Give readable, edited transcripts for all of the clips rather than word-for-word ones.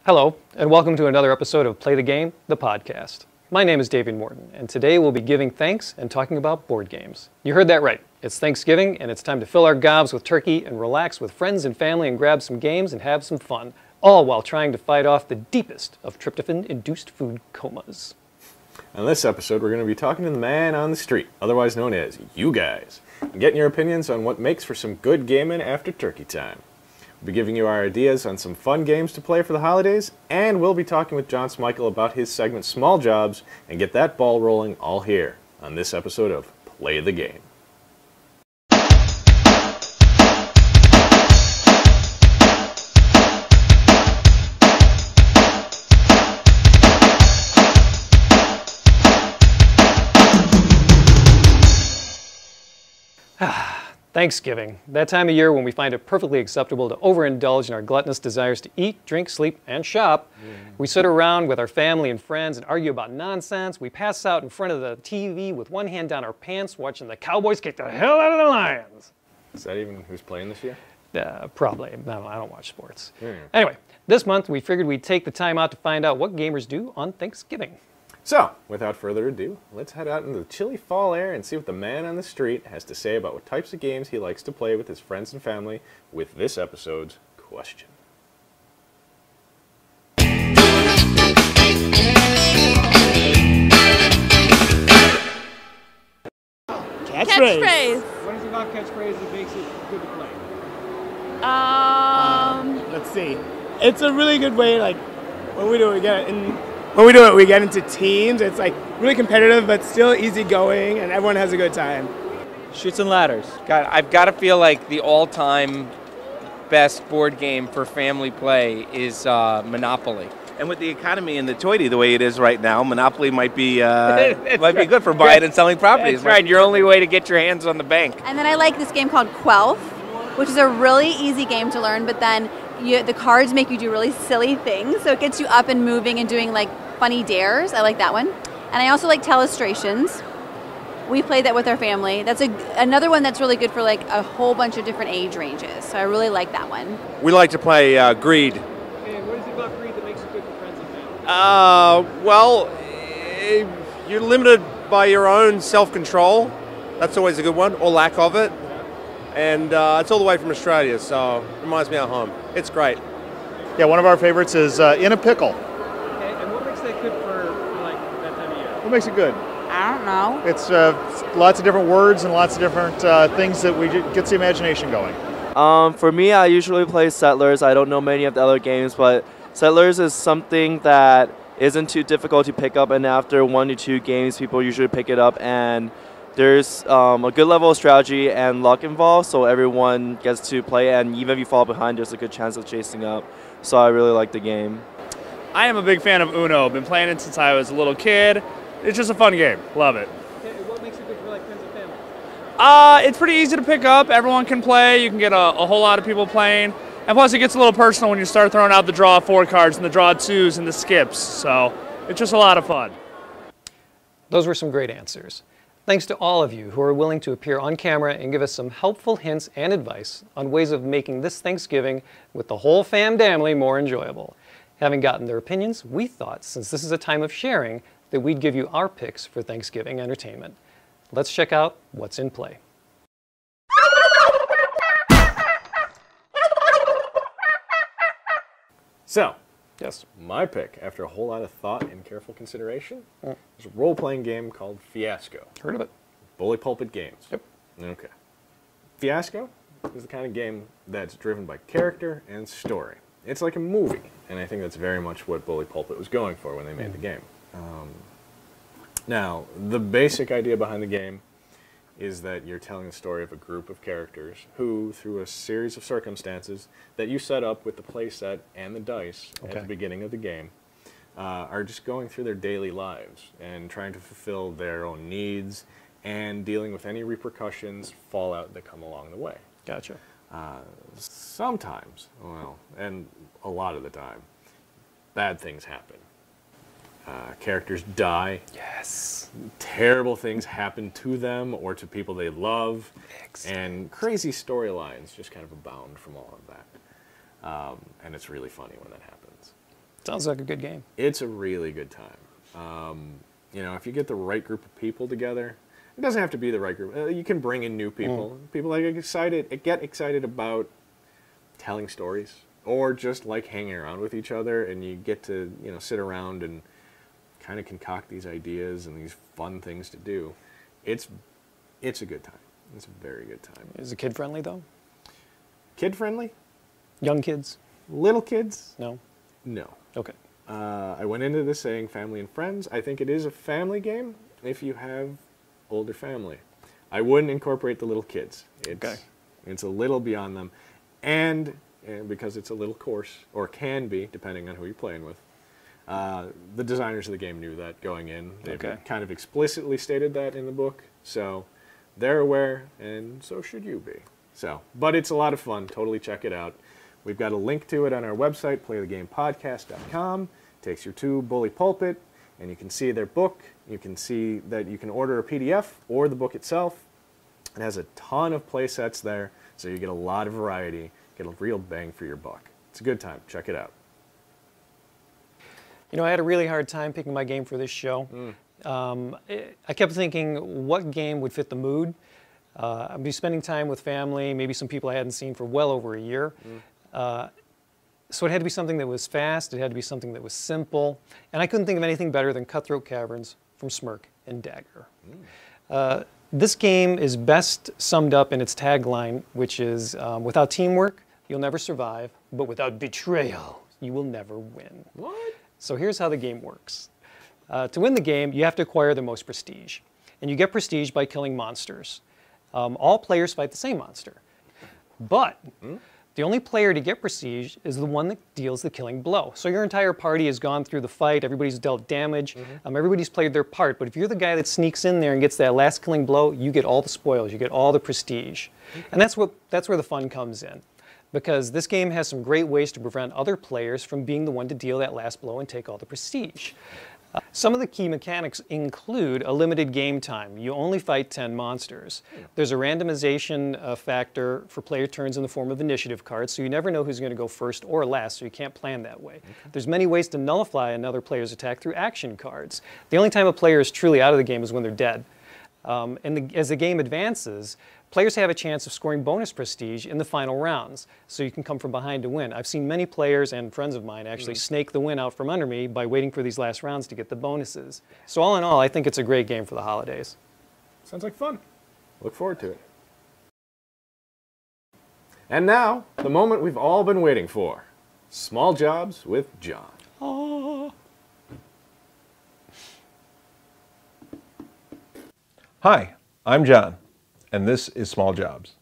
Hello, and welcome to another episode of Play the Game, the podcast. My name is David Morton, and today we'll be giving thanks and talking about board games. You heard that right. It's Thanksgiving, and it's time to fill our gobs with turkey and relax with friends and family and grab some games and have some fun, all while trying to fight off the deepest of tryptophan-induced food comas. On this episode, we're going to be talking to the man on the street, otherwise known as you guys, and getting your opinions on what makes for some good gaming after turkey time. We'll be giving you our ideas on some fun games to play for the holidays, and we'll be talking with John Smeichel about his segment Small Jobs and get that ball rolling all here on this episode of Play the Game. Thanksgiving, that time of year when we find it perfectly acceptable to overindulge in our gluttonous desires to eat, drink, sleep, and shop. We sit around with our family and friends and argue about nonsense. We pass out in front of the TV with one hand down our pants watching the Cowboys kick the hell out of the Lions. Is that even who's playing this year? Probably. I don't watch sports. Anyway, this month we figured we'd take the time out to find out what gamers do on Thanksgiving. So, without further ado, let's head out into the chilly fall air and see what the man on the street has to say about what types of games he likes to play with his friends and family with this episode's question. Catchphrase. What is it about catchphrase that makes it good to play? Let's see. It's a really good way, like, when we do it, we get into teams. It's like really competitive, but still easygoing, and everyone has a good time. Chutes and Ladders. I've got to feel like the all-time best board game for family play is Monopoly. And with the economy and the toity the way it is right now, Monopoly might be be good for buying and selling properties. That's right. Your only way to get your hands on the bank. And then I like this game called Quelf, which is a really easy game to learn, but then the cards make you do really silly things, so it gets you up and moving and doing like funny dares. I like that one. And I also like Telestrations. We played that with our family. That's another one that's really good for like a whole bunch of different age ranges, so I really like that one. We like to play Greed. And what is it about Greed that makes it good for friends and family? You're limited by your own self-control. That's always a good one, or lack of it. And it's all the way from Australia, so it reminds me of home. It's great. Yeah, one of our favorites is In a Pickle. Okay, and what makes that good for like that time of year? What makes it good? I don't know. It's lots of different words and lots of different things that gets the imagination going. For me, I usually play Settlers. I don't know many of the other games, but Settlers is something that isn't too difficult to pick up, and after 1 to 2 games, people usually pick it up, and there's a good level of strategy and luck involved, so everyone gets to play, and even if you fall behind, there's a good chance of chasing up. So I really like the game. I am a big fan of Uno. Been playing it since I was a little kid. It's just a fun game. Love it. Okay, what makes it good for like friends and family? It's pretty easy to pick up. Everyone can play. You can get a whole lot of people playing. And plus, it gets a little personal when you start throwing out the draw 4 cards and the draw 2s and the skips. So it's just a lot of fun. Those were some great answers. Thanks to all of you who are willing to appear on camera and give us some helpful hints and advice on ways of making this Thanksgiving with the whole fam-damily more enjoyable. Having gotten their opinions, we thought, since this is a time of sharing, that we'd give you our picks for Thanksgiving entertainment. Let's check out what's in play. So, Yes. my pick, after a whole lot of thought and careful consideration, is a role-playing game called Fiasco. Heard of it? Bully Pulpit Games. Yep. Okay. Fiasco is the kind of game that's driven by character and story. It's like a movie, and I think that's very much what Bully Pulpit was going for when they made the game. Now, the basic idea behind the game is that you're telling the story of a group of characters who, through a series of circumstances that you set up with the play set and the dice at the beginning of the game, are just going through their daily lives and trying to fulfill their own needs and dealing with any repercussions, fallout that come along the way. Gotcha. Sometimes, well, and a lot of the time, bad things happen. Characters die. Yes. Terrible things happen to them or to people they love. Excellent. And crazy storylines just kind of abound from all of that. And it's really funny when that happens. Sounds like a good game. It's a really good time. You know, if you get the right group of people together, it doesn't have to be the right group. You can bring in new people. People that get excited about telling stories, or just like hanging around with each other, and you get to, you know, sit around and kind of concoct these ideas and these fun things to do. It's a good time. It's a very good time. Is it kid friendly though? Kid friendly? Young kids? Little kids? No. No. Okay. I went into this saying family and friends. I think it is a family game if you have older family. I wouldn't incorporate the little kids. It's a little beyond them. And because it's a little coarse, or can be, depending on who you're playing with. The designers of the game knew that going in. They've kind of explicitly stated that in the book. So they're aware, and so should you be. So, but it's a lot of fun. Totally check it out. We've got a link to it on our website, playthegamepodcast.com. Takes you to Bully Pulpit, and you can see their book. You can see that you can order a PDF or the book itself. It has a ton of play sets there, so you get a lot of variety, get a real bang for your buck. It's a good time. Check it out. You know, I had a really hard time picking my game for this show. I kept thinking, what game would fit the mood? I'd be spending time with family, maybe some people I hadn't seen for well over a year. So it had to be something that was fast, it had to be something that was simple, and I couldn't think of anything better than Cutthroat Caverns from Smirk and Dagger. This game is best summed up in its tagline, which is, without teamwork, you'll never survive, but without betrayal, you will never win. What? So here's how the game works. To win the game, you have to acquire the most prestige, and you get prestige by killing monsters. All players fight the same monster, but the only player to get prestige is the one that deals the killing blow. So your entire party has gone through the fight, everybody's dealt damage, everybody's played their part, but if you're the guy that sneaks in there and gets that last killing blow, you get all the spoils, you get all the prestige. And that's where the fun comes in, because this game has some great ways to prevent other players from being the one to deal that last blow and take all the prestige. Some of the key mechanics include a limited game time. You only fight 10 monsters. There's a randomization factor for player turns in the form of initiative cards, so you never know who's going to go first or last, so you can't plan that way. There's many ways to nullify another player's attack through action cards. The only time a player is truly out of the game is when they're dead. As the game advances, players have a chance of scoring bonus prestige in the final rounds, so you can come from behind to win. I've seen many players and friends of mine actually snake the win out from under me by waiting for these last rounds to get the bonuses. So all in all, I think it's a great game for the holidays. Sounds like fun. Look forward to it. And now, the moment we've all been waiting for. Small Jobs with John. Oh. Hi, I'm John, and this is Small Jobs.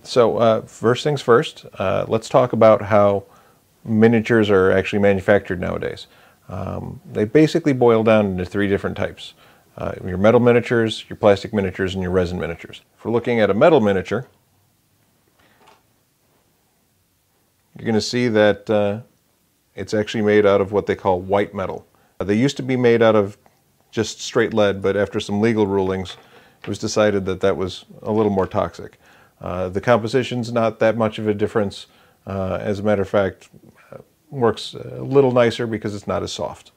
So first things first, let's talk about how miniatures are actually manufactured nowadays. They basically boil down into three different types. Your metal miniatures, your plastic miniatures, and your resin miniatures. If we're looking at a metal miniature, you're going to see that it's actually made out of what they call white metal. They used to be made out of just straight lead, but after some legal rulings, it was decided that that was a little more toxic. The composition's not that much of a difference. As a matter of fact, works a little nicer because it's not as soft.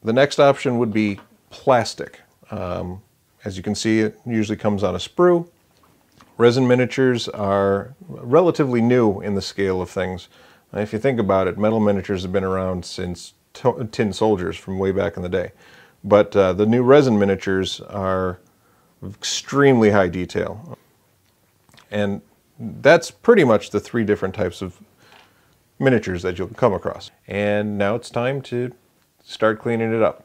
The next option would be plastic. As you can see, it usually comes on a sprue. Resin miniatures are relatively new in the scale of things. If you think about it, metal miniatures have been around since tin soldiers from way back in the day. But the new resin miniatures are extremely high detail. And that's pretty much the three different types of miniatures that you'll come across. And now it's time to start cleaning it up.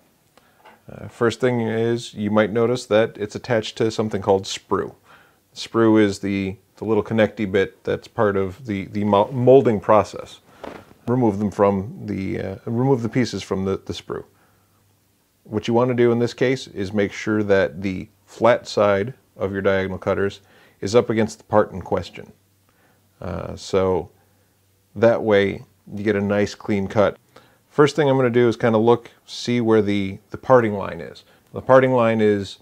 First thing is, you might notice that it's attached to something called sprue. Sprue is the little connecty bit that's part of the molding process. remove them from the remove the pieces from the sprue. What you want to do in this case is make sure that the flat side of your diagonal cutters is up against the part in question. So that way you get a nice clean cut. First thing I'm going to do is kind of look, see where the parting line is. The parting line is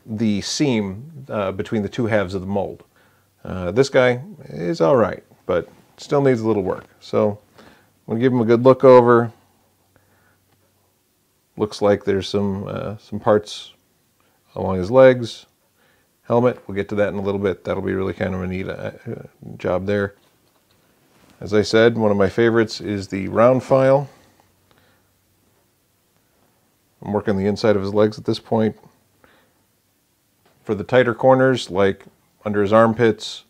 the seam between the two halves of the mold. This guy is all right, but still needs a little work. So I'm going to give him a good look over. Looks like there's some parts along his legs. Helmet, we'll get to that in a little bit. That'll be really kind of a neat job there. As I said, one of my favorites is the round file. I'm working the inside of his legs at this point. For the tighter corners, like under his armpits,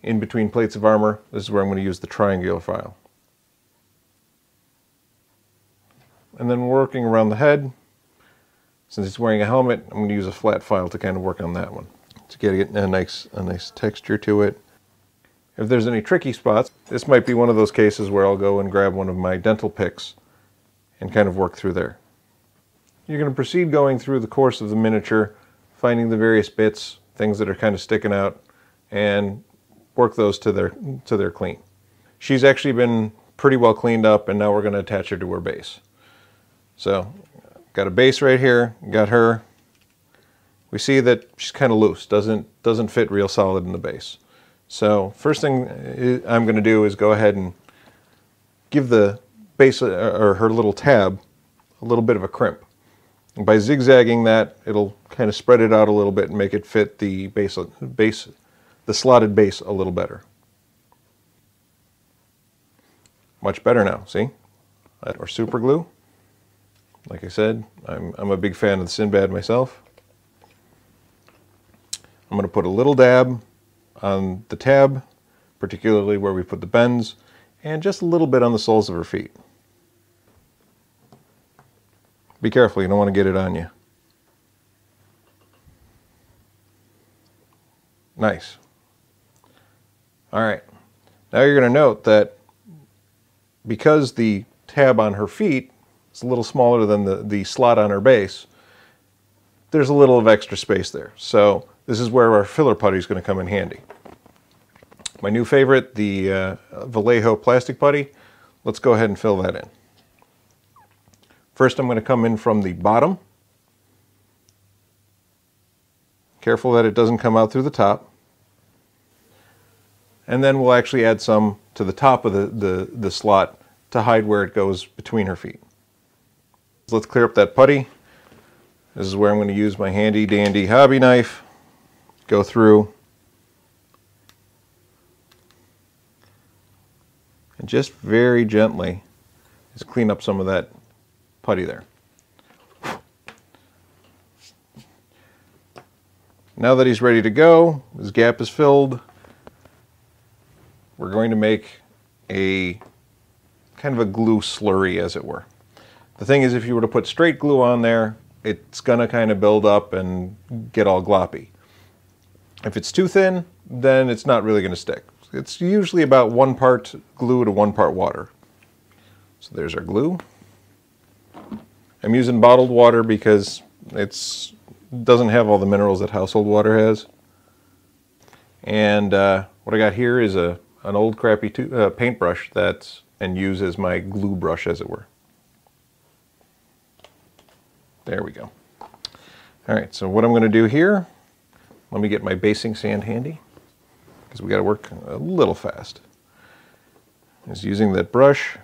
in between plates of armor, this is where I'm going to use the triangular file. And then working around the head, since he's wearing a helmet, I'm going to use a flat file to kind of work on that one to get a nice texture to it. If there's any tricky spots, this might be one of those cases where I'll go and grab one of my dental picks and kind of work through there. You're going to proceed going through the course of the miniature, finding the various bits, things that are kind of sticking out, and work those to their clean. She's actually been pretty well cleaned up, and now we're going to attach her to her base. So, got a base right here, got her. We see that she's kind of loose, doesn't fit real solid in the base. So, first thing I'm going to do is go ahead and give the base, or her little tab, a little bit of a crimp. And by zigzagging that, it'll kind of spread it out a little bit and make it fit the the slotted base a little better. Much better now, see? Or super glue. Like I said, I'm a big fan of the Sinbad myself. I'm going to put a little dab on the tab, particularly where we put the bends, and just a little bit on the soles of her feet. Be careful, you don't want to get it on you. Nice. Alright, now you're going to note that because the tab on her feet is a little smaller than the slot on her base, there's a little of extra space there. So this is where our filler putty is going to come in handy. My new favorite, the Vallejo plastic putty. Let's go ahead and fill that in. First I'm going to come in from the bottom. Careful that it doesn't come out through the top. And then we'll actually add some to the top of the slot to hide where it goes between her feet. So let's clear up that putty. This is where I'm going to use my handy dandy hobby knife. Go through and just very gently just clean up some of that putty there. Now that he's ready to go, his gap is filled, we're going to make a kind of a glue slurry, as it were. The thing is, if you were to put straight glue on there, it's going to kind of build up and get all gloppy. If it's too thin, then it's not really going to stick. It's usually about 1 part glue to 1 part water. So there's our glue. I'm using bottled water because it doesn't have all the minerals that household water has. And what I got here is an old crappy paintbrush and use as my glue brush, as it were. There we go. Alright, so what I'm going to do here, let me get my basing sand handy, because we got to work a little fast. Is using that brush.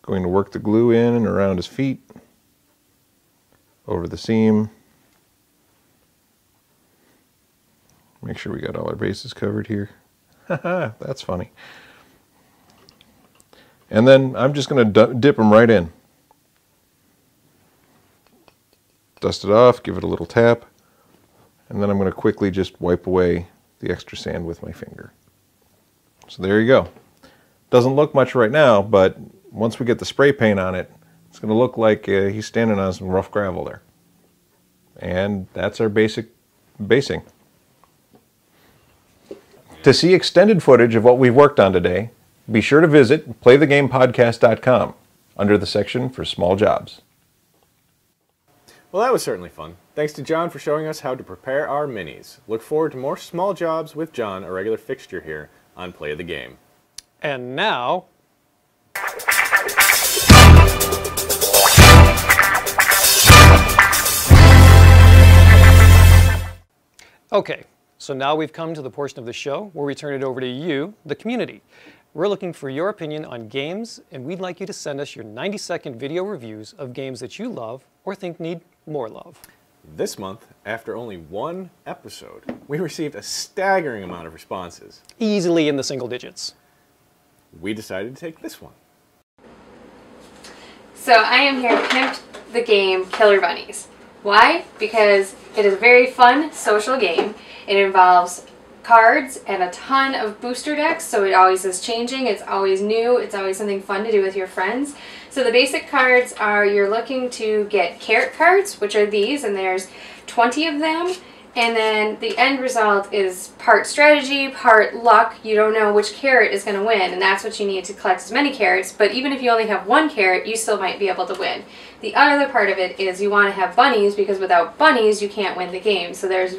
Going to work the glue in and around his feet, over the seam. Make sure we got all our bases covered here. Haha, that's funny. And then I'm just going to dip them right in. Dust it off, give it a little tap, and then I'm going to quickly just wipe away the extra sand with my finger. So there you go. Doesn't look much right now, but once we get the spray paint on it, it's going to look like he's standing on some rough gravel there. And that's our basic basing. To see extended footage of what we've worked on today, be sure to visit playthegamepodcast.com under the section for small jobs. Well, that was certainly fun. Thanks to John for showing us how to prepare our minis. Look forward to more small jobs with John, a regular fixture here on Play the Game. And now... Okay, so now we've come to the portion of the show where we turn it over to you, the community. We're looking for your opinion on games, and we'd like you to send us your 90-second video reviews of games that you love or think need more love. This month, after only one episode, we received a staggering amount of responses. Easily in the single digits. We decided to take this one. So I am here to pimp the game Killer Bunnies. Why? Because it is a very fun social game. It involves cards and a ton of booster decks, so it always is changing, it's always new, it's always something fun to do with your friends. So the basic cards are, you're looking to get carrot cards, which are these, and there's 20 of them, and then the end result is part strategy, part luck. You don't know which carrot is going to win, and that's what you need to collect as many carrots, but even if you only have one carrot, you still might be able to win. The other part of it is you want to have bunnies, because without bunnies you can't win the game. So there's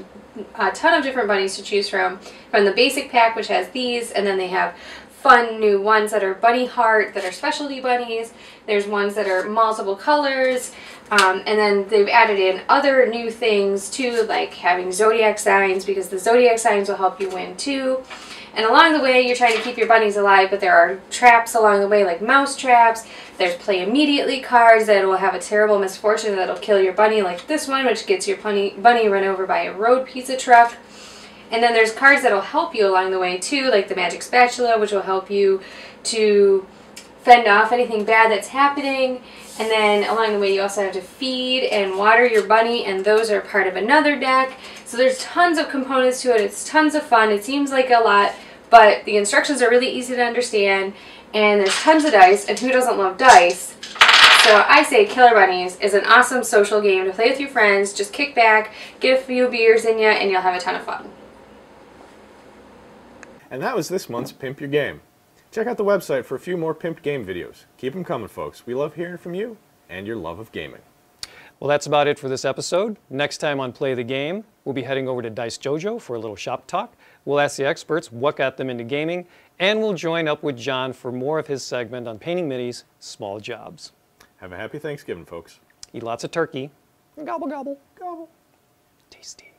a ton of different bunnies to choose from the basic pack, which has these, and then they have fun new ones that are bunny heart, that are specialty bunnies. There's ones that are multiple colors, and then they've added in other new things too, like having zodiac signs, because the zodiac signs will help you win too. And along the way, you're trying to keep your bunnies alive, but there are traps along the way, like mouse traps. There's play immediately cards that will have a terrible misfortune that'll kill your bunny, like this one, which gets your bunny run over by a road pizza truck. And then there's cards that'll help you along the way too, like the magic spatula, which will help you to fend off anything bad that's happening. And then along the way you also have to feed and water your bunny, and those are part of another deck. So there's tons of components to it. It's tons of fun. It seems like a lot, but the instructions are really easy to understand, and there's tons of dice, and who doesn't love dice? So I say Killer Bunnies is an awesome social game to play with your friends. Just kick back, get a few beers in you, and you'll have a ton of fun. And that was this month's Pimp Your Game. Check out the website for a few more pimped game videos. Keep them coming, folks. We love hearing from you and your love of gaming. Well, that's about it for this episode. Next time on Play the Game, we'll be heading over to Dice Dojo for a little shop talk. We'll ask the experts what got them into gaming, and we'll join up with John for more of his segment on painting minis, small jobs. Have a happy Thanksgiving, folks. Eat lots of turkey. Gobble, gobble, gobble. Tasty.